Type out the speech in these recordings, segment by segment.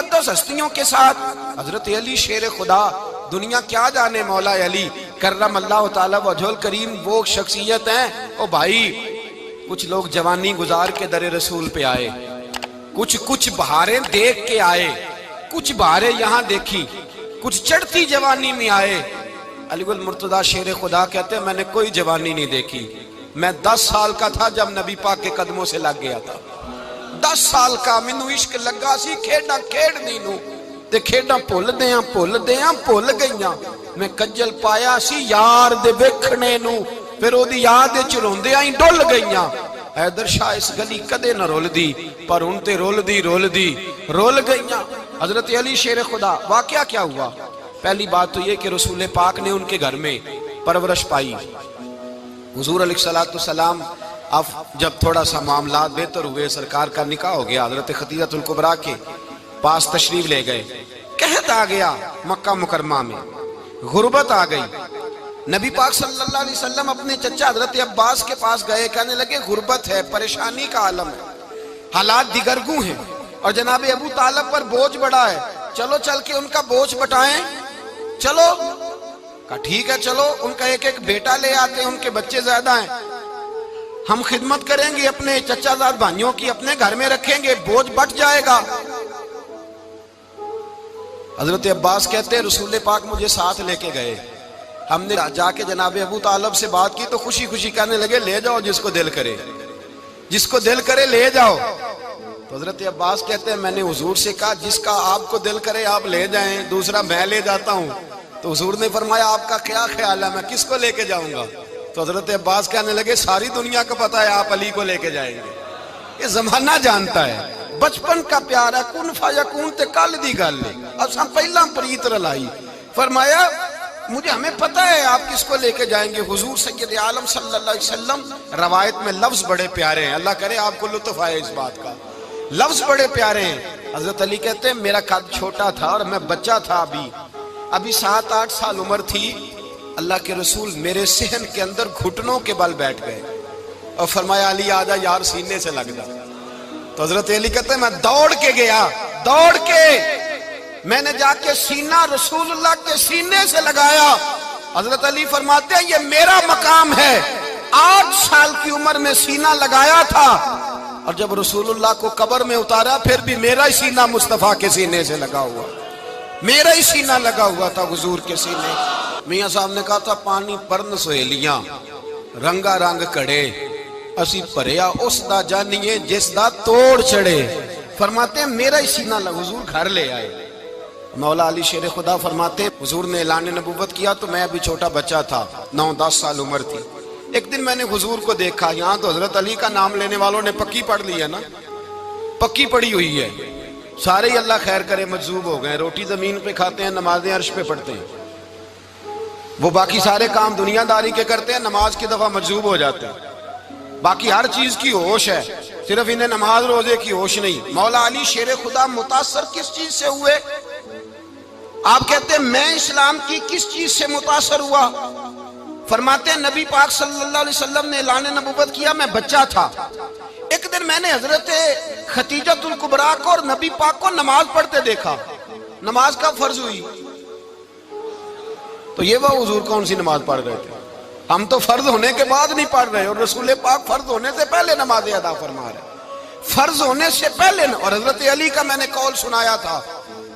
مقدس ہستیوں کے ساتھ حضرت علی شیر خدا، دنیا کیا جانے مولا علی کرم اللہ تعالی وجہ الکریم وہ شخصیت ہیں۔ او بھائی کچھ لوگ جوانی گزار کے در رسول پہ آئے، کچھ بہاریں دیکھ کے آئے، کچھ بہاریں یہاں دیکھی، کچھ چڑھتی جوانی میں آئے۔ علی گل مرتضیٰ شیر خدا کہتے ہیں میں نے کوئی جوانی نہیں دیکھی، میں 10 سال کا تھا جب نبی پاک کے قدموں سے لگ گیا تھا، 10 سال کا مینوں عشق لگا سی، کھیڈاں کھیڈنی نوں تے کھیڈاں بھول گئیاں، میں کجل پایا سی یار دے ویکھنے نوں، پھر او دی یاد وچ روندیاں ہی ڈل گئیاں۔ حیدر شاہ اس گلی کدے نہ رول دی، پر ہن تے رول گئیاں۔ حضرت علی شیر خدا، واقعہ کیا ہوا؟ پہلی بات تو یہ کہ رسول پاک نے ان کے گھر میں پرورش پائی۔ حضور علیہ السلام اب جب تھوڑا سا معاملات بہتر ہوئے، سرکار کا نکاح ہو گیا، حضرت خدیجہ الکبریٰ کے پاس تشریف لے گئے۔ قحط آ گیا مکہ مکرمہ میں، غربت آ گئی۔ نبی پاک صلی اللہ علیہ وسلم اپنے چچا حضرت عباس کے پاس گئے، کہنے لگے غربت ہے، پریشانی کا عالم ہے، حالات دیگرگوں ہیں، اور جناب ابو طالب پر بوجھ بڑا ہے، چلو چل کے ان کا بوجھ بٹائیں۔ چلو کہا ٹھیک ہے، چلو ان کا ایک بیٹا لے آتے ہیں، ان کے بچے زیادہ ہیں، ہم خدمت کریں گے اپنے چچا زاد بھائیوں کی، اپنے گھر میں رکھیں گے، بوجھ بٹ جائے گا۔ حضرت عباس کہتے ہیں رسول پاک مجھے ساتھ لے کے گئے، ہم نے جا کے جناب ابو طالب سے بات کی تو خوشی خوشی کہنے لگے لے جاؤ جس کو دل کرے لے جاؤ۔ تو حضرت عباس کہتے ہیں میں نے حضور سے کہا جس کا آپ کو دل کرے آپ لے جائیں، دوسرا میں لے جاتا ہوں۔ تو حضور نے فرمایا آپ کا کیا خیال ہے، میں کس کو لے کے جاؤں گا؟ تو حضرت عباس کہنے لگے ساری دنیا کو پتا ہے آپ علی کو لے کے جائیں گے، یہ زمانہ جانتا ہے، بچپن کا پیار ہے، کن فیکون تے کل دی گل ہے، اب ہم پہلا پریت رلائی۔ فرمایا ہمیں پتا ہے آپ کس کو لے کے جائیں گے، حضور سید عالم صلی اللہ علیہ وسلم۔ روایت میں لفظ بڑے پیارے ہیں، اللہ کرے آپ کو لطف آئے اس بات کا، لفظ بڑے پیارے ہیں۔ حضرت علی کہتے ہیں میرا قد چھوٹا تھا اور میں بچہ تھا، ابھی 7-8 سال عمر تھی، اللہ کے رسول میرے صحن کے اندر گھٹنوں کے بل بیٹھ گئے اور فرمایا علی آجا یار سینے سے لگ جا۔ تو حضرت علی کہتے ہیں میں دوڑ کے گیا، میں نے جا کے سینہ رسول اللہ کے سینے سے لگایا۔ حضرت علی فرماتے ہیں یہ میرا مقام ہے، 8 سال کی عمر میں سینہ لگایا تھا، اور جب رسول اللہ کو قبر میں اتارا پھر بھی میرا ہی سینہ مصطفیٰ کے سینے سے لگا ہوا، میرا ہی سینہ لگا ہوا تھا حضور کے سینے۔ میاں صاحب نے کہا تھا پانی پرن سہیلیاں رنگا رنگ کڑے، اسی پریا اس دا جانیے جس دا توڑ چڑے۔ فرماتے ہیں میرا ہی سینہ لگا، حضور گھر لے آئے۔ مولا علی شیر خدا فرماتے ہیں حضور نے اعلان نبوت کیا تو میں ابھی چھوٹا بچہ تھا، 9-10 سال عمر تھی۔ ایک دن میں نے حضور کو دیکھا، یہاں تو حضرت علی کا نام لینے والوں نے پکی پڑھ لی ہے نا، پکی پڑھی ہوئی ہے، سارے ہی اللہ خیر کرے مجذوب ہو گئے، روٹی زمین پہ کھاتے ہیں، نمازیں عرش پہ پڑھتے ہیں، وہ باقی سارے کام دنیا داری کے کرتے ہیں، نماز کی دفعہ مجذوب ہو جاتے ہیں، باقی ہر چیز کی ہوش ہے، صرف انہیں نماز روزے کی ہوش نہیں۔ مولا علی شیر خدا متاثر کس چیز سے ہوئے؟ آپ کہتے ہیں میں اسلام کی کس چیز سے متاثر ہوا؟ فرماتے ہیں نبی پاک صلی اللہ علیہ وسلم نے اعلان نبوت کیا، میں بچہ تھا، ایک دن میں نے حضرت خدیجہ الکبریٰ کو اور نبی پاک کو نماز پڑھتے دیکھا، نماز کا فرض ہوئی تو یہ وہ حضور کون سی نماز پڑھ رہے تھے؟ ہم تو فرض ہونے کے بعد نہیں پڑھ رہے، اور رسول پاک فرض ہونے سے پہلے نماز ادا فرما رہے، فرض ہونے سے پہلے۔ اور حضرت علی کا میں نے قول سنایا تھا،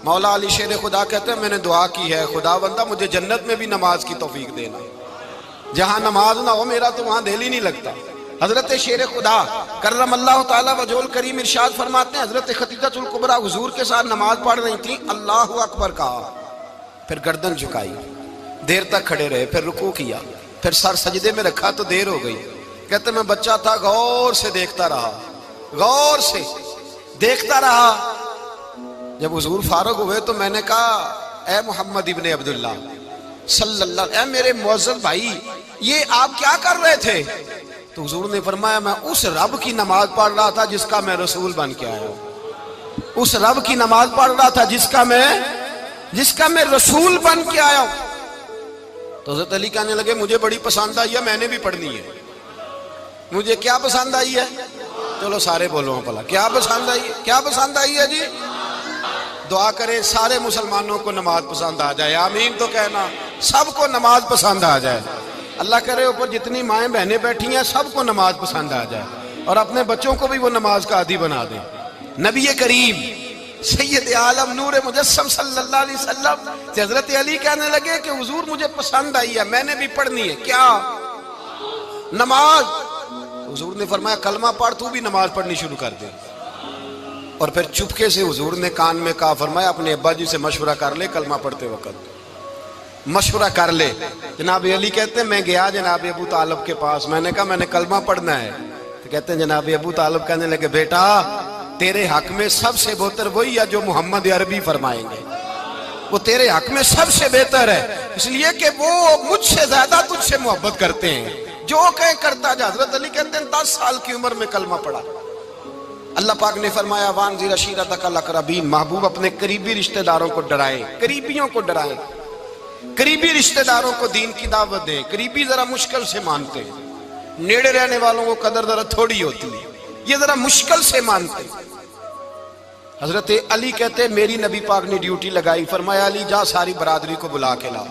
مولا علی شیر خدا کہتے ہیں میں نے دعا کی ہے خدا بندہ مجھے جنت میں بھی نماز کی توفیق دینا، جہاں نماز نہ ہو میرا تو وہاں دل ہی نہیں لگتا۔ حضرت شیر خدا کرم اللہ تعالی وجہ الکریم ارشاد فرماتے ہیں حضرت خدیجہ الکبریٰ حضور کے ساتھ نماز پڑھ رہی تھی، اللہ اکبر کہا، پھر گردن جھکائی، دیر تک کھڑے رہے، پھر رکوع کیا، پھر سر سجدے میں رکھا تو دیر ہو گئی۔ کہتے میں بچہ تھا، غور سے دیکھتا رہا، غور سے دیکھتا رہا۔ جب حضور فارغ ہوئے تو میں نے کہا اے محمد ابن عبداللہ صلی اللہ، اے میرے معزز بھائی یہ آپ کیا کر رہے تھے؟ تو حضور نے فرمایا میں اس رب کی نماز پڑھ رہا تھا جس کا میں رسول بن کے آیا ہوں، اس رب کی نماز پڑھ رہا تھا جس کا میں رسول بن کے آیا ہوں۔ تو حضرت علی کہنے لگے مجھے بڑی پسند آئی ہے، میں نے بھی پڑھنی ہے۔ مجھے کیا پسند آئی ہے؟ چلو سارے بولو پلا، کیا پسند آئی ہے؟ کیا پسند آئی ہے جی؟ دعا کریں سارے مسلمانوں کو نماز پسند آ جائے، آمین تو کہنا، سب کو نماز پسند آ جائے۔ اللہ کرے اوپر جتنی مائیں بہنیں بیٹھی ہیں سب کو نماز پسند آ جائے، اور اپنے بچوں کو بھی وہ نماز کا عادی بنا دیں۔ نبی کریم سید عالم نور مجسم صلی اللہ علیہ وسلم سے حضرت علی کہنے لگے کہ حضور مجھے پسند آئی ہے، میں نے بھی پڑھنی ہے، کیا؟ نماز۔ حضور نے فرمایا کلمہ پڑھ، تو بھی نماز پڑھنی شروع کر دے۔ اور پھر چپکے سے حضور نے کان میں کہا، فرمایا اپنے ابا جی سے مشورہ کر لے کلمہ پڑھتے وقت، مشورہ کر لے۔ جناب علی کہتے ہیں میں گیا جناب ابو طالب کے پاس، میں نے کہا میں نے کلمہ پڑھنا ہے، تو کہتے ہیں جناب ابو طالب کہنے لگے بیٹا تیرے حق میں سب سے بہتر وہی ہے جو محمد عربی فرمائیں گے، وہ تیرے حق میں سب سے بہتر ہے، اس لیے کہ وہ مجھ سے زیادہ تجھ سے محبت کرتے ہیں، جو کہیں کرتا جا۔ حضرت علی کہتے ہیں 10 سال کی عمر میں کلمہ پڑھا۔ اللہ پاک نے فرمایا وانذر عشیرتک الاقربین، محبوب اپنے قریبی رشتہ داروں کو ڈرائیں، قریبیوں کو ڈرائیں، قریبی رشتہ داروں کو دین کی دعوت دیں۔ قریبی ذرا مشکل سے مانتے ہیں، نیڑے رہنے والوں کو قدر ذرا تھوڑی ہوتی ہے، یہ ذرا مشکل سے مانتے ہیں۔ حضرت علی کہتے ہیں میری نبی پاک نے ڈیوٹی لگائی، فرمایا علی جا ساری برادری کو بلا کے لا۔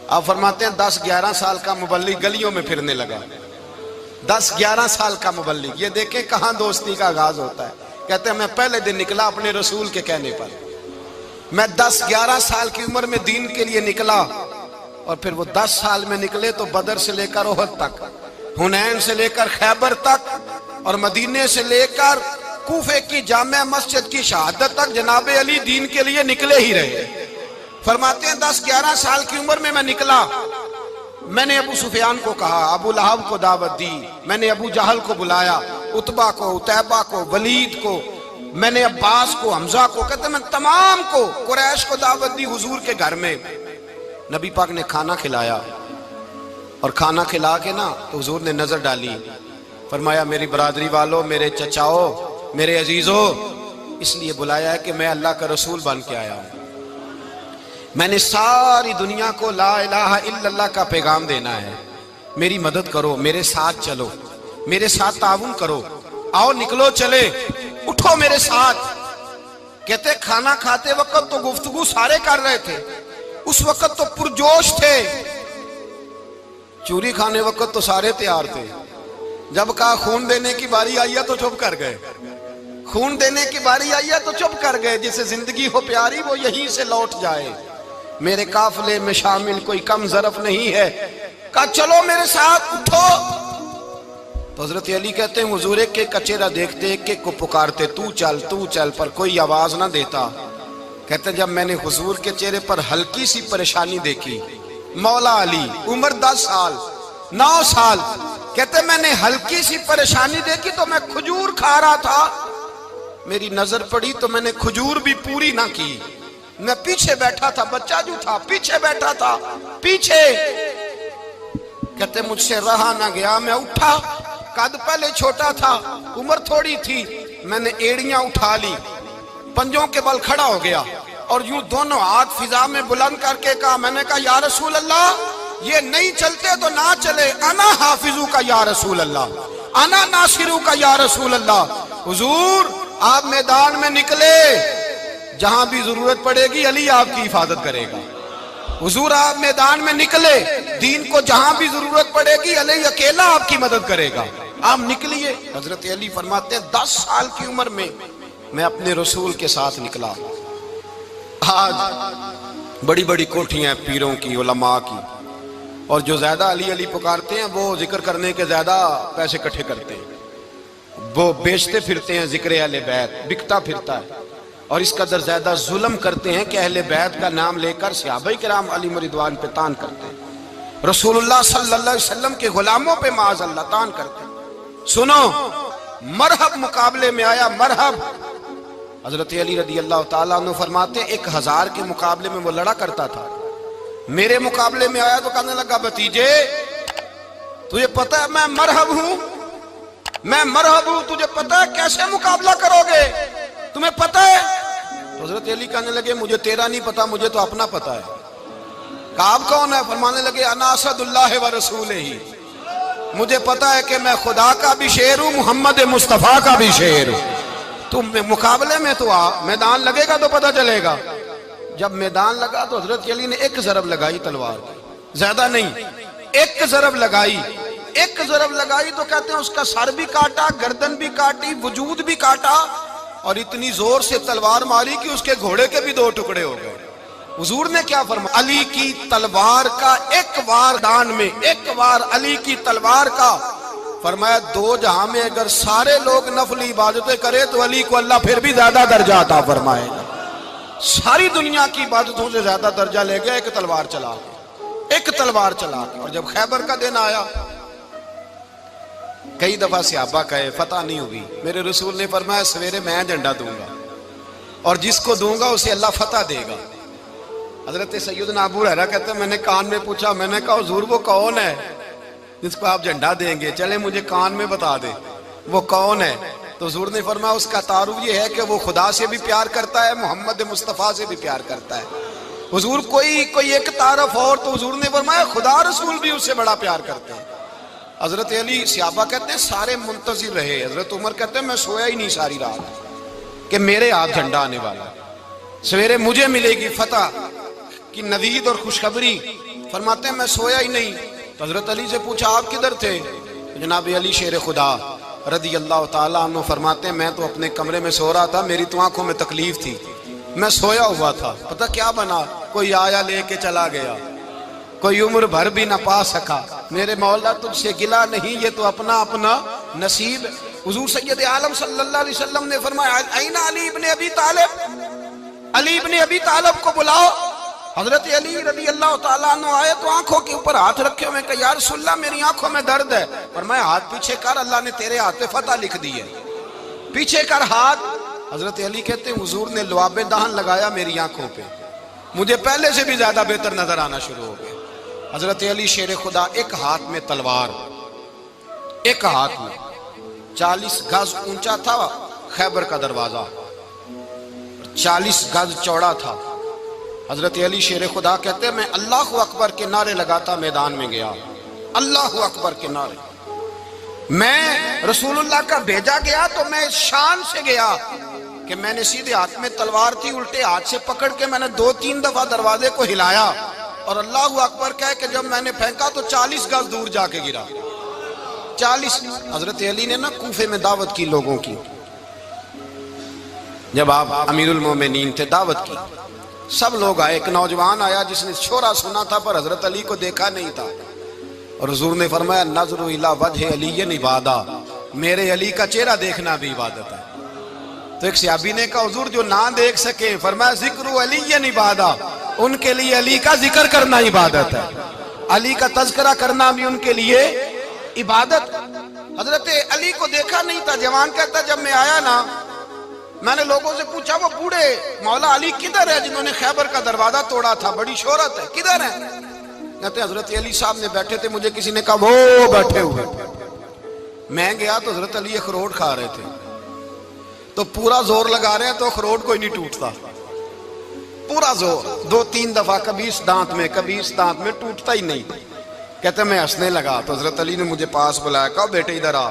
آپ فرماتے ہیں 10-11 سال کا مبلغ گلیوں میں پھرنے لگا، 10-11 سال کا مبلغ، یہ دیکھیں کہاں دوستی کا آغاز ہوتا ہے۔ کہتے ہیں میں پہلے دن نکلا اپنے رسول کے کہنے پر، میں 10-11 سال کی عمر میں دین کے لیے نکلا، اور پھر وہ 10 سال میں نکلے تو بدر سے لے کر احد تک، حنین سے لے کر خیبر تک، اور مدینے سے لے کر کوفے کی جامع مسجد کی شہادت تک جناب علی دین کے لیے نکلے ہی رہے۔ فرماتے ہیں 10-11 سال کی عمر میں نکلا، میں نے ابو سفیان کو کہا، ابو لہب کو دعوت دی، میں نے ابو جہل کو بلایا، عتبہ کو، عتیبہ کو، ولید کو، میں نے عباس کو، حمزہ کو، کہتے ہیں میں تمام کو، قریش کو دعوت دی حضور کے گھر میں۔ نبی پاک نے کھانا کھلایا، اور کھانا کھلا کے نا تو حضور نے نظر ڈالی، فرمایا میری برادری والوں، میرے چچاؤ، میرے عزیزو، اس لیے بلایا ہے کہ میں اللہ کا رسول بن کے آیا ہوں، میں نے ساری دنیا کو لا الہ الا اللہ کا پیغام دینا ہے، میری مدد کرو، میرے ساتھ چلو، میرے ساتھ تعاون کرو، آؤ نکلو چلے، اٹھو میرے ساتھ۔ کہتے کھانا کھاتے وقت تو گفتگو سارے کر رہے تھے، اس وقت تو پرجوش تھے، چوری کھانے وقت تو سارے تیار تھے، جب کہا خون دینے کی باری آئی ہے تو چپ کر گئے، خون دینے کی باری آئی ہے تو چپ کر گئے، جسے زندگی ہو پیاری وہ یہیں سے لوٹ جائے، میرے قافلے میں شامل کوئی کم ظرف نہیں ہے، کہا چلو میرے ساتھ اٹھو۔ تو حضرت علی کہتے ہیں حضور ایک ایک کا چہرہ دیکھتے، ایک ایک کو پکارتے، تو چل، پر کوئی آواز نہ دیتا۔ کہتے ہیں جب میں نے حضور کے چہرے پر ہلکی سی پریشانی دیکھی، مولا علی عمر 10 سال 9 سال، کہتے میں نے ہلکی سی پریشانی دیکھی تو میں کھجور کھا رہا تھا، میری نظر پڑی تو میں نے کھجور بھی پوری نہ کی، میں پیچھے بیٹھا تھا، بچہ جو تھا پیچھے بیٹھا تھا، پیچھے۔ کہتے مجھ سے رہا نہ گیا، میں اٹھا، قد پہلے چھوٹا تھا، عمر تھوڑی تھی، میں نے ایڑیاں اٹھا لی، پنجوں کے بل کھڑا ہو گیا، اور یوں دونوں ہاتھ فضا میں بلند کر کے کہا، میں نے کہا یا رسول اللہ یہ نہیں چلتے تو نہ چلے، انا حافظو کا یا رسول اللہ، انا ناصرو کا یا رسول اللہ۔ حضور آپ میدان میں نکلے، جہاں بھی ضرورت پڑے گی علی آپ کی حفاظت کرے گا۔ حضور آپ میدان میں نکلے، دین کو جہاں بھی ضرورت پڑے گی علی اکیلا آپ کی مدد کرے گا، آپ نکلیے۔ حضرت علی فرماتے ہیں 10 سال کی عمر میں اپنے رسول کے ساتھ نکلا۔ آج بڑی بڑی کوٹھیاں پیروں کی، علماء کی، اور جو زیادہ علی علی پکارتے ہیں وہ ذکر کرنے کے زیادہ پیسے اکٹھے کرتے ہیں، وہ بیچتے پھرتے ہیں، ذکر اہل بیت بکتا پھرتا ہے، اور اس قدر زیادہ ظلم کرتے ہیں کہ اہل بیت کا نام لے کر صحابہ کرام علی رضوان پہ تان کرتے ہیں، رسول اللہ صلی اللہ علیہ وسلم کے غلاموں پہ معاذ اللہ تان کرتے ہیں۔ سنو، مرحب مقابلے میں آیا، مرحب۔ حضرت علی رضی اللہ تعالیٰ عنہ فرماتے 1000 کے مقابلے میں وہ لڑا کرتا تھا، میرے مقابلے میں آیا تو کہنے لگا بھتیجے تجھے پتہ ہے میں مرحب ہوں، میں مرحب ہوں، تجھے پتہ ہے کیسے مقابلہ کرو گے، تمہیں پتہ ہے؟ حضرت علی کہنے لگے مجھے تیرا نہیں پتا، مجھے تو اپنا پتا ہے۔ کہا آپ کون ہے؟ فرمانے لگے انا اسد اللہ و رسولہ، مجھے پتا ہے کہ میں خدا کا بھی شیر ہوں، محمد مصطفیٰ کا بھی شیر ہوں۔ تم مقابلے میں تو آ، میدان لگے گا تو پتہ چلے گا۔ جب میدان لگا تو حضرت علی نے ایک ضرب لگائی تلوار کی، زیادہ نہیں، ایک ضرب لگائی، ایک ضرب لگائی تو کہتے ہیں اس کا سر بھی کاٹا، گردن بھی کاٹی، وجود بھی کاٹا، اور اتنی زور سے تلوار ماری کہ اس کے گھوڑے کے بھی دو ٹکڑے ہو گئے۔ حضور نے کیا فرمایا؟ علی کی تلوار کا ایک وار دان میں، ایک وار علی کی تلوار کا، فرمایا دو جہاں میں اگر سارے لوگ نفلی عبادتیں کرے تو علی کو اللہ پھر بھی زیادہ درجہ عطا فرمائے گا۔ ساری دنیا کی عبادتوں سے زیادہ درجہ لے گیا ایک تلوار چلا کے، ایک تلوار چلا کے۔ اور جب خیبر کا دن آیا، کئی دفعہ صحابہ کہے فتح نہیں ہوگی، میرے رسول نے فرمایا سویرے میں جھنڈا دوں گا اور جس کو دوں گا اسے اللہ فتح دے گا۔ حضرت سیدنا ابو ہریرہ کہتے ہیں میں نے کان میں پوچھا، میں نے کہا حضور وہ کون ہے جس کو آپ جھنڈا دیں گے؟ چلے مجھے کان میں بتا دے وہ کون ہے۔ تو حضور نے فرمایا اس کا تعارف یہ ہے کہ وہ خدا سے بھی پیار کرتا ہے، محمد مصطفیٰ سے بھی پیار کرتا ہے۔ حضور کوئی ایک تعارف اور، تو حضور نے فرمایا خدا رسول بھی اس سے بڑا پیار کرتے ہیں۔ حضرت علی، صحابہ کہتے ہیں سارے منتظر رہے۔ حضرت عمر کہتے ہیں میں سویا ہی نہیں ساری رات کہ میرے ہاتھ جھنڈا آنے والا، سویرے مجھے ملے گی فتح کی نوید اور خوشخبری۔ فرماتے ہیں میں سویا ہی نہیں۔ تو حضرت علی سے پوچھا آپ کدھر تھے؟ جناب علی شیر خدا رضی اللہ تعالیٰ عنہ فرماتے ہیں میں تو اپنے کمرے میں سو رہا تھا، میری تو آنکھوں میں تکلیف تھی، میں سویا ہوا تھا، پتہ کیا بنا، کوئی آیا لے کے چلا گیا، کوئی عمر بھر بھی نہ پا سکا۔ میرے مولا تجھ سے گلا نہیں، یہ تو اپنا اپنا نصیب۔ حضور سید عالم صلی اللہ علیہ وسلم نے فرمایا این علی ابن ابی طالب، علی ابن ابی طالب کو بلاؤ۔ حضرت علی رضی اللہ تعالیٰ عنہ آئے تو آنکھوں کے اوپر ہاتھ رکھے ہوئے کہ یا رسول اللہ میری آنکھوں میں درد ہے۔ فرمایا ہاتھ پیچھے کر، اللہ نے تیرے ہاتھ پہ فتح لکھ دی ہے، پیچھے کر ہاتھ۔ حضرت علی کہتے ہیں حضور نے لعاب دہن لگایا میری آنکھوں پہ، مجھے پہلے سے بھی زیادہ بہتر نظر آنا شروع ہو گیا۔ حضرت علی شیر خدا ایک ہاتھ میں تلوار، ایک ہاتھ میں 40 گز اونچا تھا خیبر کا دروازہ، 40 گز چوڑا تھا۔ حضرت علی شیر خدا کہتے ہیں میں اللہ اکبر کے نعرے لگاتا میدان میں گیا، اللہ اکبر کے نعرے۔ میں رسول اللہ کا بھیجا گیا تو میں شان سے گیا کہ میں نے سیدھے ہاتھ میں تلوار تھی، الٹے ہاتھ سے پکڑ کے میں نے 2-3 دفعہ دروازے کو ہلایا اور اللہ اکبر کہہ کہ جب میں نے پھینکا تو 40 گز دور جا کے گرا، 40۔ حضرت علی نے نا کوفے میں دعوت کی لوگوں کی، جب آپ امیر المومنین تھے دعوت کی، سب لوگ آئے۔ ایک نوجوان آیا جس نے شورا سنا تھا پر حضرت علی کو دیکھا نہیں تھا، اور حضور نے فرمایا نظر الی وجہ علی عبادہ، میرے علی کا چہرہ دیکھنا بھی عبادت ہے۔ تو ایک صحابی نے کہا حضور جو نہ دیکھ سکے، فرمایا ذکر علی عبادہ، ان کے لیے علی کا ذکر کرنا عبادت ہے، علی کا تذکرہ کرنا بھی ان کے لیے عبادت۔ حضرت علی کو دیکھا نہیں تھا۔ جوان کہتا جب میں آیا نا میں نے لوگوں سے پوچھا وہ بوڑھے مولا علی کدھر ہے جنہوں نے خیبر کا دروازہ توڑا تھا، بڑی شہرت ہے، کدھر ہے؟ کہتے حضرت علی صاحب نے بیٹھے تھے، مجھے کسی نے کہا وہ بیٹھے ہوئے۔ میں گیا تو حضرت علی اخروٹ کھا رہے تھے، تو پورا زور لگا رہے ہیں تو اخروٹ کوئی نہیں ٹوٹتا، پورا زور 2-3 دفعہ، کبھی اس دانت میں کبھی اس دانت میں، ٹوٹتا ہی نہیں۔ کہتے میں ہنسنے لگا تو حضرت علی نے مجھے پاس بلایا، کہا بیٹے ادھر آ۔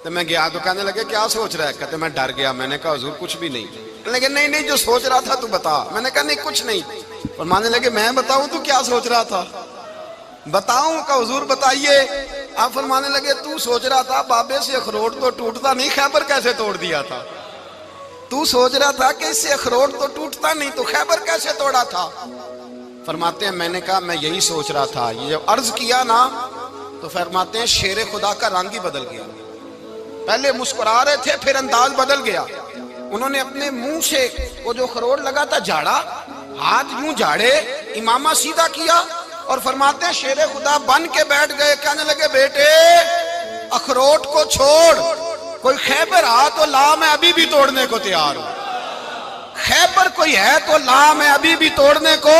تو میں گیا تو کہنے لگے کیا سوچ رہا ہے؟ کہتے میں ڈر گیا۔ میں نے کہا حضور کچھ بھی نہیں۔ لیکن نہیں جو سوچ رہا تھا تو بتا۔ میں نے کہا نہیں کچھ نہیں۔ فرمانے لگے میں بتاؤں تو کیا سوچ رہا تھا؟ بتاؤں؟ کہ حضور بتائیے۔ آپ فرمانے لگے تو سوچ رہا تھا بابے سے اخروٹ تو ٹوٹتا نہیں، خیبر کیسے توڑ دیا تھا؟ تو سوچ رہا تھا کہ اس سے اخروٹ تو ٹوٹتا نہیں تو خیبر کیسے توڑا تھا؟ فرماتے ہیں میں نے کہا میں یہی سوچ رہا تھا۔ یہ جب عرض کیا نا تو فرماتے ہیں شیر خدا کا رنگ ہی بدل گیا، پہلے مسکرا رہے تھے پھر انداز بدل گیا۔ انہوں نے اپنے منہ سے وہ جو خروٹ لگا تھا جھاڑا، ہاتھ یوں جھاڑے، امامہ سیدھا کیا اور فرماتے ہیں شیر خدا بن کے بیٹھ گئے۔ کہنے لگے بیٹے اخروٹ کو چھوڑ، کوئی خیبر آ تو لا، میں ابھی بھی توڑنے کو تیار ہوں۔ خیبر کوئی ہے تو لا، میں ابھی بھی توڑنے کو۔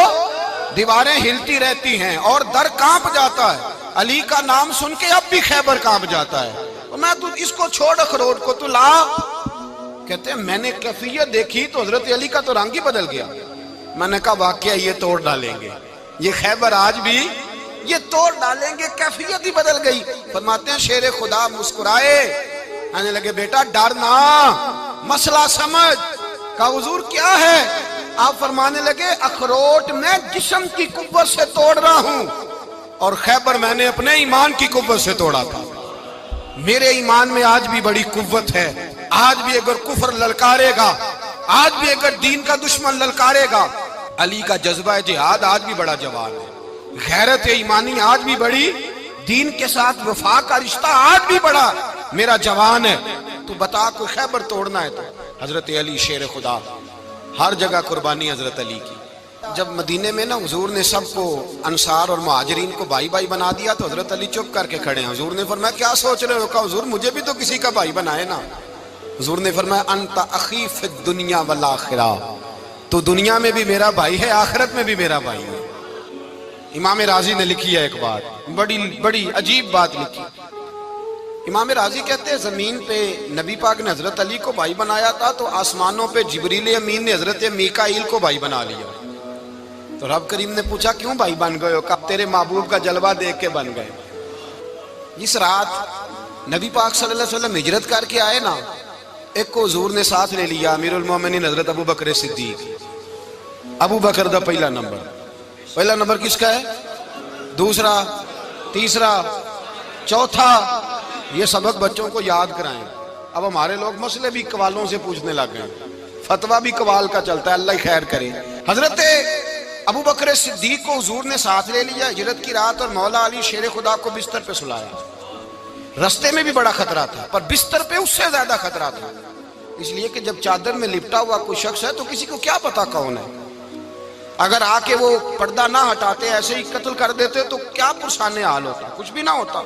دیواریں ہلتی رہتی ہیں اور در کانپ جاتا ہے، علی کا نام سن کے اب بھی خیبر کانپ جاتا ہے۔ میں تو اس کو چھوڑ اخروٹ کو تو لا۔ کہتے ہیں میں نے کیفیت دیکھی تو حضرت علی کا تو رنگ ہی بدل گیا۔ میں نے کہا واقعہ یہ توڑ ڈالیں گے، یہ خیبر آج بھی یہ توڑ ڈالیں گے، کیفیت ہی بدل گئی۔ فرماتے ہیں شیر خدا مسکرائے، کہنے لگے بیٹا ڈر نہ، مسئلہ سمجھ۔ کہا حضور کیا ہے؟ آپ فرمانے لگے اخروٹ میں جسم کی قوت سے توڑ رہا ہوں اور خیبر میں نے اپنے ایمان کی قوت سے توڑا تھا۔ میرے ایمان میں آج بھی بڑی قوت ہے، آج بھی اگر کفر للکارے گا، آج بھی اگر دین کا دشمن للکارے گا، علی کا جذبہ جہاد آج بھی بڑا جوان ہے، غیرت ایمانی آج بھی بڑی، دین کے ساتھ وفا کا رشتہ آج بھی بڑا میرا جوان ہے۔ تو بتا کوئی خیبر توڑنا ہے تو حضرت علی شیر خدا، ہر جگہ قربانی حضرت علی کی۔ جب مدینے میں نا حضور نے سب کو انصار اور مہاجرین کو بھائی بھائی بنا دیا تو حضرت علی چپ کر کے کھڑے ہیں۔ حضور نے فرمایا کیا سوچ رہے ہو؟ کہا حضور مجھے بھی تو کسی کا بھائی بنائے نا۔ حضور نے فرمایا انت اخی فی الدنیا والآخرہ، تو دنیا میں بھی میرا بھائی ہے، آخرت میں بھی میرا بھائی ہے۔ امام راضی نے لکھی ہے ایک بات، بڑی عجیب بات لکھی۔ امام راضی کہتے ہیں زمین پہ نبی پاک نے حضرت علی کو بھائی بنایا تھا تو آسمانوں پہ جبریل امین نے حضرت میکائیل کو بھائی بنا لیا۔ تو رب کریم نے پوچھا کیوں بھائی بن گئے ہو؟ کہا تیرے محبوب کا جلوہ دیکھ کے بن گئے۔ جس رات نبی پاک صلی اللہ علیہ وسلم ہجرت کر کے آئے نا، ایک کو حضور نے ساتھ لے لیا، امیر المومنین حضرت ابو بکر صدیق۔ ابو بکر دا پہلا نمبر کس کا ہے؟ دوسرا، تیسرا، چوتھا، یہ سبق بچوں کو یاد کرائیں۔ اب ہمارے لوگ مسئلے بھی قوالوں سے پوچھنے لگ گئے، فتویٰ بھی قوال کا چلتا ہے، اللہ خیر کرے۔ حضرت ابو بکر صدیق کو حضور نے ساتھ لے لیا ہجرت کی رات، اور مولا علی شیر خدا کو بستر پہ سلایا۔ رستے میں بھی بڑا خطرہ تھا پر بستر پہ اس سے زیادہ خطرہ تھا، اس لیے کہ جب چادر میں لپٹا ہوا کوئی شخص ہے تو کسی کو کیا پتا کون ہے، اگر آ کے وہ پردہ نہ ہٹاتے ایسے ہی قتل کر دیتے تو کیا پرسان حال ہوتا، کچھ بھی نہ ہوتا۔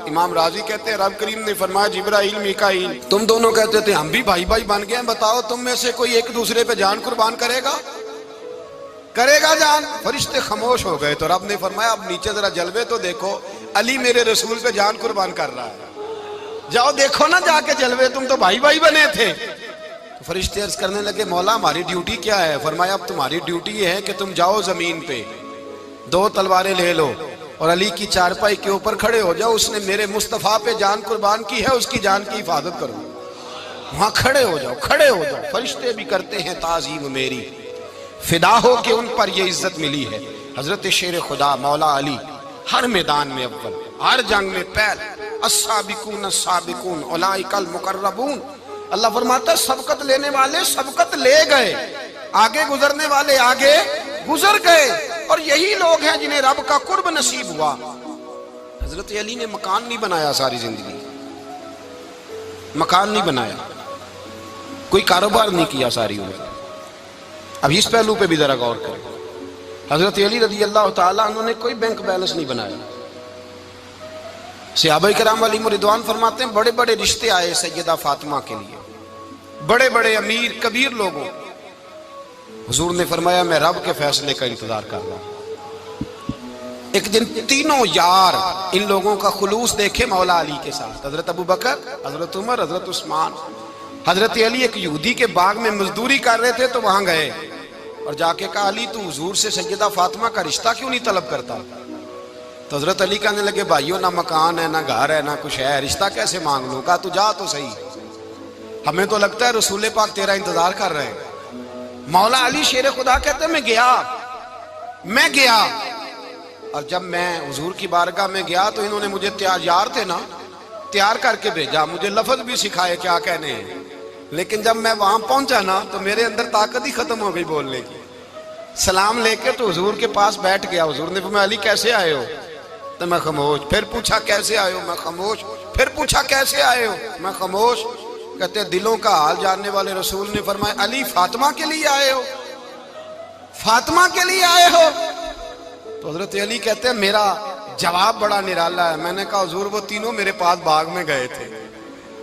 امام راضی کہتے ہیں رب کریم نے فرمایا جبرائیل میکائیل تم دونوں کہتے تھے ہم بھی بھائی بھائی بن گئے ہیں، بتاؤ تم میں سے کوئی ایک دوسرے پہ جان قربان کرے گا جان؟ فرشتے خاموش ہو گئے تو رب نے فرمایا اب نیچے ذرا جلوے تو دیکھو، علی میرے رسول پہ جان قربان کر رہا ہے، جاؤ دیکھو نا جا کے جلوے، تم تو بھائی بھائی بنے تھے۔ تو فرشتے عرض کرنے لگے مولا ہماری ڈیوٹی کیا ہے؟ فرمایا اب تمہاری ڈیوٹی یہ ہے کہ تم جاؤ زمین پہ 2 تلواریں لے لو اور علی کی چارپائی کے اوپر کھڑے ہو جاؤ، اس نے میرے مصطفیٰ پہ جان قربان کی ہے، اس کی جان کی حفاظت کرو۔ وہاں کھڑے ہو جاؤ۔ فرشتے بھی کرتے ہیں تعظیم میری، فدا ہو کہ ان پر یہ عزت ملی ہے۔ حضرت شیر خدا مولا علی ہر میدان میں اول، ہر جنگ میں پہل، السابقون السابقون اولئک المقربون۔ اللہ فرماتا ہے سبقت لینے والے سبقت لے گئے، آگے گزرنے والے آگے گزر گئے، اور یہی لوگ ہیں جنہیں رب کا قرب نصیب ہوا۔ حضرت علی نے مکان نہیں بنایا، ساری زندگی مکان نہیں بنایا، کوئی کاروبار نہیں کیا ساری عمر۔ اب اس پہلو پہ بھی ذرا غور کریں، حضرت علی رضی اللہ تعالیٰ انہوں نے کوئی بینک بیلنس نہیں بنایا۔ صحابہ کرام علیہم رضوان فرماتے ہیں بڑے بڑے رشتے آئے سیدہ فاطمہ کے لیے، بڑے بڑے امیر کبیر لوگوں، حضور نے فرمایا میں رب کے فیصلے کا انتظار کر رہا ہوں۔ ایک دن تینوں یار ان لوگوں کا خلوص دیکھے مولا علی کے ساتھ، حضرت ابو بکر، حضرت عمر، حضرت عثمان، حضرت علی ایک یہودی کے باغ میں مزدوری کر رہے تھے تو وہاں گئے اور جا کے کہا علی تو حضور سے سیدہ فاطمہ کا رشتہ کیوں نہیں طلب کرتا؟ تو حضرت علی کہنے لگے بھائیو نہ مکان ہے نہ گھر ہے نہ کچھ ہے، رشتہ کیسے مانگ لوں؟ کہا تو جا تو صحیح، ہمیں تو لگتا ہے رسول پاک تیرا انتظار کر رہے ہیں۔ مولا علی شیر خدا کہتے ہیں میں گیا اور جب میں حضور کی بارگاہ میں گیا تو انہوں نے مجھے یار تھے نا تیار کر کے بھیجا، مجھے لفظ بھی سکھائے کیا کہنے ہیں، لیکن جب میں وہاں پہنچا نا تو میرے اندر طاقت ہی ختم ہو گئی بولنے کی۔ سلام لے کے تو حضور کے پاس بیٹھ گیا، حضور نے فرمایا علی کیسے آئے ہو؟ تو میں خاموش، پھر پوچھا کیسے آئے ہو؟ میں خاموش، پھر پوچھا کیسے آئے ہو؟ میں خاموش۔ کہتے ہیں دلوں کا حال جاننے والے رسول نے فرمایا علی فاطمہ کے لیے آئے ہو؟ فاطمہ کے لیے آئے ہو؟ تو حضرت علی کہتے ہیں میرا جواب بڑا نرالا ہے، میں نے کہا حضور وہ تینوں میرے پاس باغ میں گئے تھے،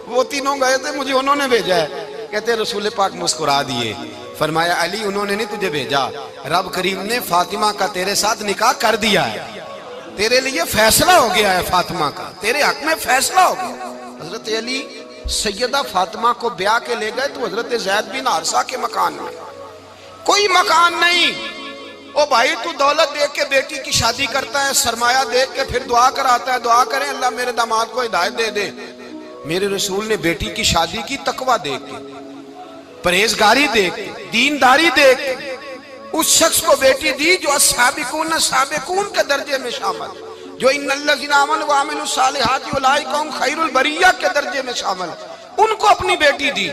وہ تینوں گئے تھے، مجھے انہوں نے بھیجا ہے۔ کہتے ہیں رسول پاک مسکرا دیے، فرمایا علی انہوں نے نہیں تجھے بھیجا، رب کریم نے فاطمہ کا تیرے ساتھ نکاح کر دیا ہے، تیرے لیے فیصلہ ہو گیا ہے، فاطمہ کا تیرے حق میں فیصلہ ہو گیا۔ حضرت علی سیدہ فاطمہ کو بیاہ کے لے گئے تو حضرت زید بن حارثہ کے مکان میں کوئی مکان نہیں۔ او بھائی تو دولت دیکھ کے بیٹی کی شادی کرتا ہے، سرمایہ دیکھ کے پھر دعا کراتا ہے، دعا کریں اللہ میرے داماد کو ہدایت دے دے۔ میرے رسول نے بیٹی کی شادی کی تقوی دیکھ کے، پرہیزگاری دیکھ کے، دینداری دیکھ کے اس شخص کو بیٹی دی جو السابقون سابقون کے درجے میں شامل، جو ان الذین آمنوا وعملوا الصالحات اولئک هم خیر البریہ کے درجے میں شامل، ان کو اپنی بیٹی دی۔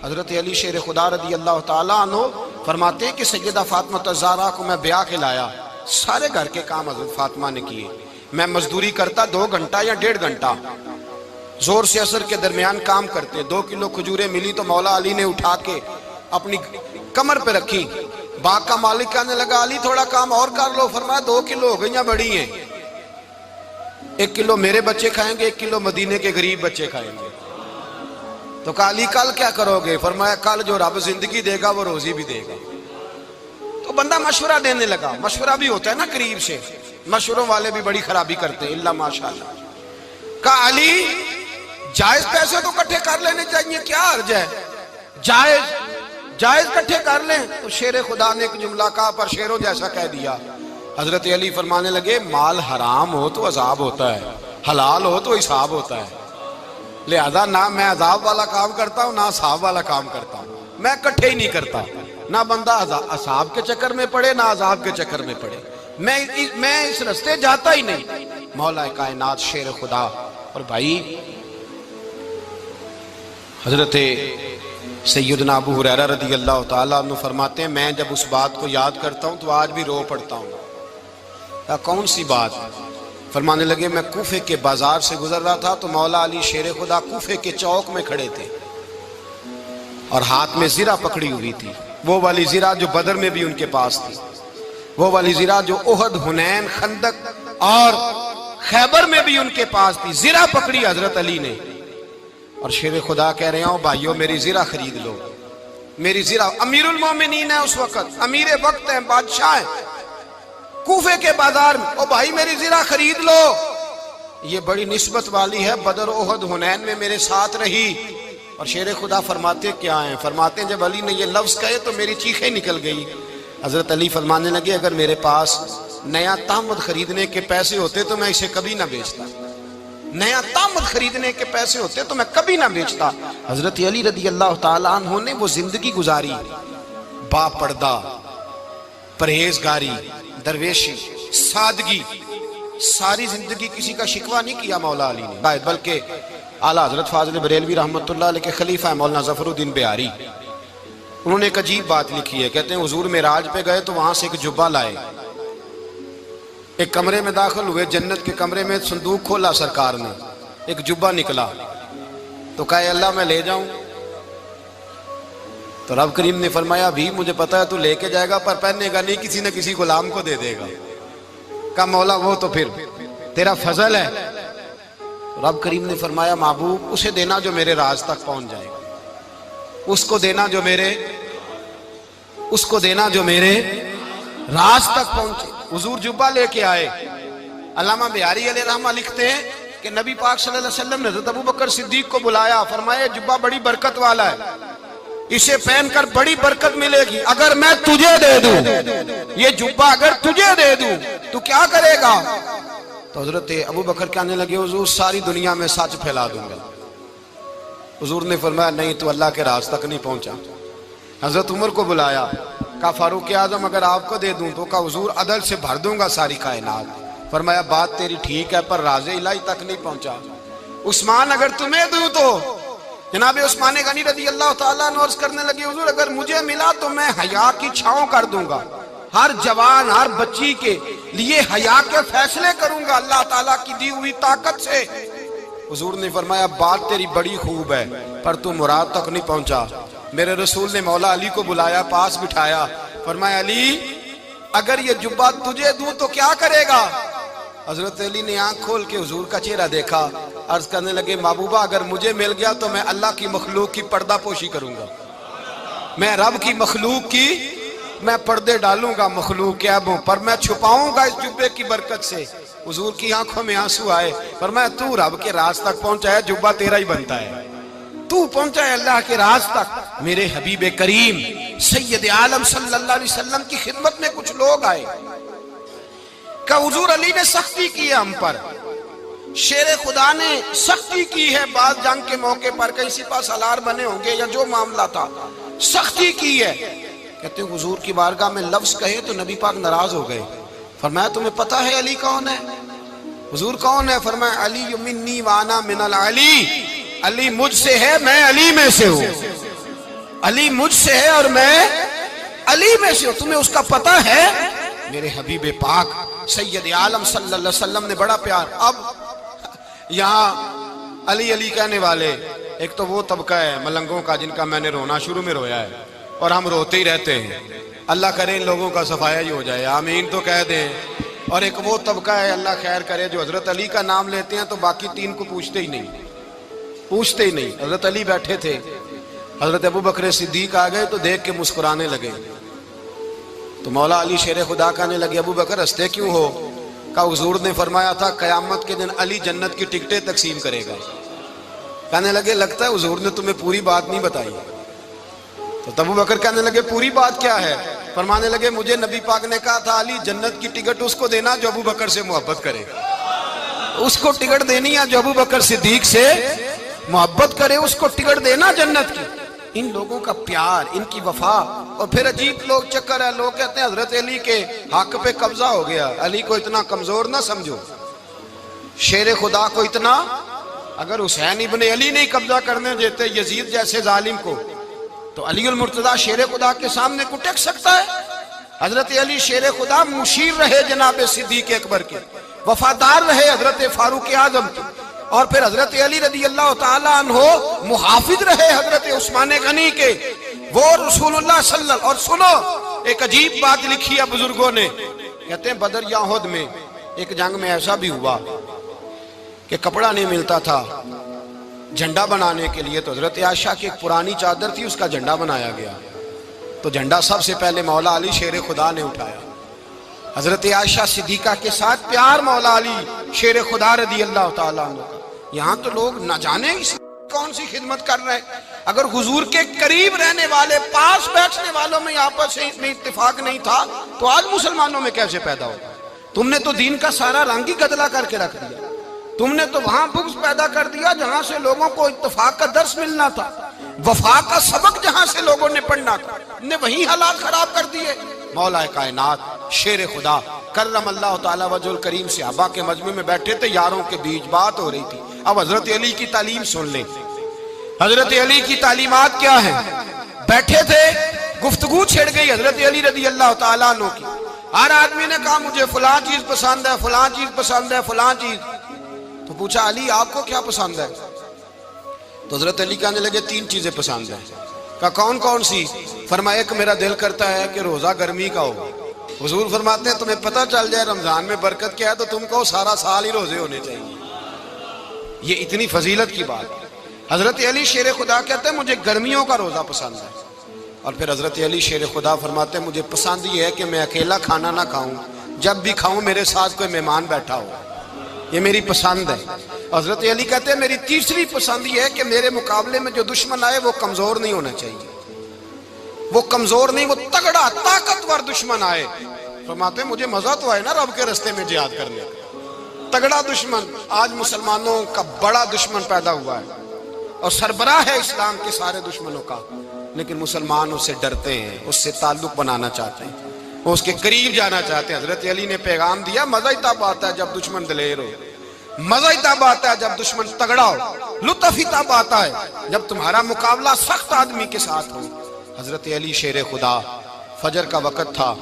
حضرت علی شیر خدا رضی اللہ تعالیٰ عنہ فرماتے ہیں کہ سیدہ فاطمہ الزہرا کو میں بیاہ کے لایا، سارے گھر کے کام حضرت فاطمہ نے کیے، میں مزدوری کرتا 2 گھنٹہ یا 1.5 گھنٹہ، زور سے عصر کے درمیان کام کرتے، 2 کلو کھجوریں ملی تو مولا علی نے اٹھا کے اپنی کمر پہ رکھی، باغ کا مالک کہنے لگا علی تھوڑا کام اور کر لو، فرمایا 2 کلو ہو گئیں بڑی ہیں، 1 کلو میرے بچے کھائیں گے، 1 کلو مدینے کے غریب بچے کھائیں گے۔ تو کہا علی کل کیا کرو گے؟ فرمایا کل جو رب زندگی دے گا وہ روزی بھی دے گا۔ تو بندہ مشورہ دینے لگا، مشورہ بھی ہوتا ہے نا قریب سے، مشوروں والے بھی بڑی خرابی کرتے ہیں اللہ ماشاءاللہ۔ کہا علی جائز پیسے تو کٹھے کر لینے چاہیے، کیا حرج ہے، جائز کٹھے کر لیں۔ تو شیر خدا نے ایک جملہ کہا پر شیروں جیسا کہہ دیا۔ حضرت علی فرمانے لگے مال حرام ہو تو عذاب ہوتا ہے، حلال ہو تو حساب ہوتا ہے، لہذا نہ میں عذاب والا کام کرتا ہوں نہ حساب والا کام کرتا ہوں، میں کٹھے ہی نہیں کرتا، نہ بندہ حساب کے چکر میں پڑے نہ عذاب کے چکر میں پڑے، میں اس رستے جاتا ہی نہیں۔ مولا کائنات شیر خدا۔ اور بھائی حضرت سیدنا ابو ہریرہ رضی اللہ تعالیٰ عنہ فرماتے ہیں میں جب اس بات کو یاد کرتا ہوں تو آج بھی رو پڑتا ہوں۔ کون سی بات؟ فرمانے لگے میں کوفے کے بازار سے گزر رہا تھا تو مولا علی شیر خدا کوفے کے چوک میں کھڑے تھے اور ہاتھ میں زرہ پکڑی ہوئی تھی، وہ والی زرہ جو بدر میں بھی ان کے پاس تھی، وہ والی زرہ جو احد، حنین، خندق اور خیبر میں بھی ان کے پاس تھی، زرہ پکڑی حضرت علی نے اور شیر خدا کہہ رہے ہوں بھائیو میری زرہ خرید لو، میری زرہ۔ امیر المومنین ہے اس وقت، امیر وقت ہیں، بادشاہ ہیں، کوفے کے بازار میں، او بھائی میری زرہ خرید لو، یہ بڑی نسبت والی ہے، بدر، احد، حنین میں میرے ساتھ رہی۔ اور شیر خدا فرماتے کیا ہیں؟ فرماتے ہیں جب علی نے یہ لفظ کہے تو میری چیخیں نکل گئی۔ حضرت علی فرمانے لگے اگر میرے پاس نیا تامد خریدنے کے پیسے ہوتے تو میں اسے کبھی نہ بیچتا، نیا تامد خریدنے کے پیسے ہوتے تو میں کبھی نہ بیچتا۔ حضرت علی رضی اللہ تعالیٰ عنہ نے وہ زندگی گزاری، با پردہ، پرہیزگاری، درویشی، سادگی، ساری زندگی کسی کا شکوہ نہیں کیا مولا علی نے، بلکہ اعلیٰ حضرت فاضل بریلوی رحمۃ اللہ علیہ کے خلیفہ مولانا ظفر الدین بہاری، انہوں نے ایک عجیب بات لکھی ہے، کہتے ہیں حضور معراج پہ گئے تو وہاں سے ایک جبہ لائے، ایک کمرے میں داخل ہوئے، جنت کے کمرے میں صندوق کھولا سرکار نے، ایک جبہ نکلا تو کہا اللہ میں لے جاؤں؟ تو رب کریم نے فرمایا بھی مجھے پتا ہے تو لے کے جائے گا پر پہننے گا نہیں، کسی نہ کسی غلام کو دے دے گا۔ کہا مولا وہ تو پھر تیرا فضل ہے۔ رب کریم نے فرمایا محبوب اسے دینا جو میرے راز تک پہنچ جائے گا، اس کو دینا جو میرے راز تک پہنچے۔ حضور جبہ لے کے آئے۔ علامہ بہاری علیہ رحمہ لکھتے ہیں کہ نبی پاک صلی اللہ علیہ وسلم نے حضرت ابوبکر صدیق کو بلایا، فرمایا جبہ بڑی برکت والا ہے، اسے پہن کر بڑی برکت ملے گی، اگر میں تجھے دے دوں، یہ جبہ اگر تجھے دے دوں تو کیا کرے گا؟ تو حضرت ابوبکر کہنے لگے حضور ساری دنیا میں سچ پھیلا دوں گا۔ حضور نے فرمایا نہیں تو اللہ کے راز تک نہیں پہنچا۔ حضرت عمر کو بلایا، کہا فاروق اعظم اگر آپ کو دے دوں تو کہا حضور عدل سے بھر دوں گا ساری کائنات۔ فرمایا بات تیری ٹھیک ہے پر راز الہی تک نہیں پہنچا۔ عثمان اگر تمہیں دوں تو جناب عثمان غنی رضی اللہ تعالیٰ عنہ عرض کرنے لگے حضور اگر مجھے ملا تو میں حیا کی چھاؤں کر دوں گا، ہر جوان ہر بچی کے لیے حیا کے فیصلے کروں گا اللہ تعالیٰ کی دی ہوئی طاقت سے۔ حضور نے فرمایا بات تیری بڑی خوب ہے پر تو مراد تک نہیں پہنچا۔ میرے رسول نے مولا علی کو بلایا، پاس بٹھایا، فرمایا علی اگر یہ جبہ تجھے دوں تو کیا کرے گا؟ حضرت علی نے آنکھ کھول کے حضور کا چہرہ دیکھا، عرض کرنے لگے محبوبہ اگر مجھے مل گیا تو میں اللہ کی مخلوق کی پردہ پوشی کروں گا، میں رب کی مخلوق کی میں پردے ڈالوں گا، مخلوق کے عیبوں پر میں چھپاؤں گا اس جبے کی برکت سے۔ حضور کی آنکھوں میں آنسو آئے، فرمایا تو رب کے راز تک پہنچا ہے، جبہ تیرا ہی بنتا ہے، تو پہنچا ہے اللہ کے راز تک۔ میرے حبیب کریم سید عالم صلی اللہ علیہ وسلم کی خدمت میں کچھ لوگ آئے کہ حضور علی نے سختی کی ہے ہم پر، شیر خدا نے سختی کی ہے بعض جنگ کے موقع پر، کہیں سپہ سالار بنے ہوں گے یا جو معاملہ تھا، سختی کی ہے. کہتے ہیں حضور کی بارگاہ میں لفظ کہے تو نبی پاک ناراض ہو گئے. فرمایا تمہیں پتہ ہے علی کون ہے؟ حضور کون ہے؟ فرمایا علی منی وانا من العلی، علی مجھ سے ہے میں علی میں سے ہوں. علی مجھ سے ہے اور میں علی میں سے ہوں. تمہیں اس کا پتہ ہے؟ میرے حبیب پاک سید عالم صلی اللہ علیہ وسلم نے بڑا پیار. اب یہاں علی علی کہنے والے ایک تو وہ طبقہ ہے ملنگوں کا جن کا میں نے رونا شروع میں رویا ہے اور ہم روتے ہی رہتے ہیں. اللہ کرے ان لوگوں کا صفایا ہی ہو جائے، آمین تو کہہ دیں. اور ایک وہ طبقہ ہے اللہ خیر کرے جو حضرت علی کا نام لیتے ہیں تو باقی تین کو پوچھتے ہی نہیں. حضرت علی بیٹھے تھے، حضرت ابو بکر صدیق آ گئے تو دیکھ کے مسکرانے لگے. تو مولا علی شیر خدا کہنے لگے ابو بکر ہنستے کیوں ہو؟ کہا حضور نے فرمایا تھا قیامت کے دن علی جنت کی ٹکٹیں تقسیم کرے گا. کہنے لگے لگتا ہے حضور نے تمہیں پوری بات نہیں بتائی. تو ابو بکر کہنے لگے پوری بات کیا ہے؟ فرمانے لگے مجھے نبی پاک نے کہا تھا علی جنت کی ٹکٹ اس کو دینا جو ابو بکر سے محبت کرے. اس کو ٹکٹ دینی ہے جو ابو بکر صدیق سے محبت کرے، اس کو ٹکٹ دینا جنت کی. ان لوگوں کا پیار، ان کی وفا. اور پھر عجیب لوگ چکر ہے، لوگ کہتے ہیں حضرت علی کے حق پہ قبضہ ہو گیا. علی کو اتنا کمزور نہ سمجھو، شیر خدا کو اتنا. اگر حسین ابن علی نہیں قبضہ کرنے دیتے یزید جیسے ظالم کو تو علی المرتضیٰ شیر خدا کے سامنے کو ٹک سکتا ہے؟ حضرت علی شیر خدا مشیر رہے جناب صدیق اکبر کے، وفادار رہے حضرت فاروق اعظم کے، اور پھر حضرت علی رضی اللہ تعالیٰ عنہ محافظ رہے حضرت عثمان غنی کے. وہ رسول اللہ صلی اللہ. اور سنو ایک عجیب بات لکھی ہے بزرگوں نے، کہتے ہیں بدر یا احد میں ایک جنگ میں ایسا بھی ہوا کہ کپڑا نہیں ملتا تھا جھنڈا بنانے کے لیے، تو حضرت عائشہ کی ایک پرانی چادر تھی اس کا جھنڈا بنایا گیا. تو جھنڈا سب سے پہلے مولا علی شیر خدا نے اٹھایا. حضرت عائشہ صدیقہ کے ساتھ پیار مولا علی شیر خدا رضی اللہ تعالیٰ عنہ کا. یہاں تو لوگ نہ جانے اس کون سی خدمت کر رہے ہیں. اگر حضور کے قریب رہنے والے پاس بیٹھنے والوں میں آپس میں اتفاق نہیں تھا تو آج مسلمانوں میں کیسے پیدا ہو؟ تم نے تو دین کا سارا رنگ ہی گدلا کر کے رکھ دیا. تم نے تو وہاں بغض پیدا کر دیا جہاں سے لوگوں کو اتفاق کا درس ملنا تھا، وفا کا سبق جہاں سے لوگوں نے پڑھنا تھا، نے وہی حالات خراب کر دیے. مولا کائنات شیر خدا کرم اللہ تعالیٰ وجہ الکریم صحابہ کے مجمع میں بیٹھے تھے، یاروں کے بیچ بات ہو رہی تھی. اب حضرت علی کی تعلیم سن لیں. حضرت علی کی تعلیمات کیا ہیں؟ بیٹھے تھے، گفتگو چھڑ گئی حضرت علی رضی اللہ تعالیٰ عنہ کی. ہر آدمی نے کہا مجھے فلاں چیز پسند ہے، فلاں چیز پسند ہے، فلاں چیز. تو پوچھا علی آپ کو کیا پسند ہے؟ تو حضرت علی کہنے لگے تین چیزیں پسند ہیں. کہا کون کون سی؟ فرمایا ایک میرا دل کرتا ہے کہ روزہ گرمی کا ہو. حضور فرماتے ہیں تمہیں پتہ چل جائے رمضان میں برکت کیا ہے تو تم کو سارا سال ہی روزے ہونے چاہیے. یہ اتنی فضیلت کی بات. حضرت علی شیر خدا کہتے ہیں مجھے گرمیوں کا روزہ پسند ہے. اور پھر حضرت علی شیر خدا فرماتے ہیں مجھے پسند یہ ہے کہ میں اکیلا کھانا نہ کھاؤں، جب بھی کھاؤں میرے ساتھ کوئی مہمان بیٹھا ہو، یہ میری پسند ہے. حضرت علی کہتے ہیں میری تیسری پسند یہ ہے کہ میرے مقابلے میں جو دشمن آئے وہ کمزور نہیں ہونا چاہیے، وہ کمزور نہیں، وہ تگڑا طاقتور دشمن آئے. فرماتے ہیں مجھے مزہ تو آئے نا رب کے رستے میں جہاد کرنے کا. تگڑا دشمن، آج مسلمانوں کا بڑا دشمن پیدا ہوا ہے اور سربراہ ہے اسلام کے سارے دشمنوں کا، لیکن مسلمان اس سے ڈرتے ہیں، اس سے تعلق بنانا چاہتے ہیں، وہ اس کے قریب جانا چاہتے ہیں. حضرت علی نے پیغام دیا مزہ ہی تب آتا ہے جب دشمن دلیر ہو، مزہ ہی تب آتا ہے جب دشمن تگڑا ہو، لطف ہی تب آتا ہے جب تمہارا مقابلہ سخت آدمی کے ساتھ ہو. حضرت علی شیر خدا، فجر کا وقت تھا،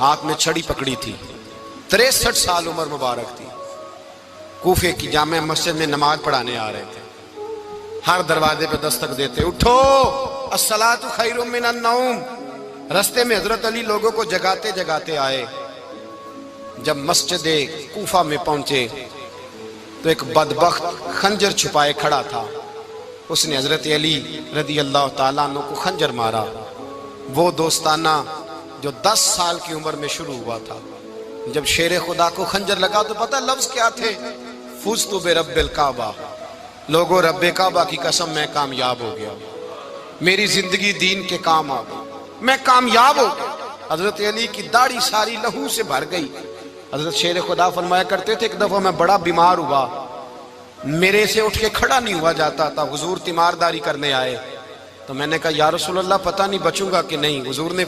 ہاتھ میں چھڑی پکڑی تھی، 63 سال عمر مبارک تھی. کوفے کی جامع مسجد میں نماز پڑھانے آ رہے تھے. ہر دروازے پہ دستک دیتے اٹھو الصلاۃ خیر من النوم. رستے میں حضرت علی لوگوں کو جگاتے جگاتے آئے. جب مسجد کوفہ میں پہنچے تو ایک بدبخت خنجر چھپائے کھڑا تھا. اس نے حضرت علی رضی اللہ تعالیٰ عنہ کو خنجر مارا. وہ دوستانہ جو 10 سال کی عمر میں شروع ہوا تھا. جب شیر خدا کو خنجر لگا تو پتہ لفظ کیا تھے؟ فزت برب الکعبہ. لوگوں رب کعبہ کی قسم میں کامیاب ہو گیا، میری زندگی دین کے کام آ گئی، میں کامیاب ہو گیا. حضرت علی کی داڑھی ساری لہو سے بھر گئی. حضرت شیر خدا فرمایا کرتے تھے ایک دفعہ میں بڑا بیمار ہوا، میرے سے اٹھ کے کھڑا نہیں ہوا جاتا تھا. حضور تیمارداری کرنے آئے. تو میں نے کہا یا رسول اللہ پتہ نہیں بچوں گا کہ نہیں. حضور نے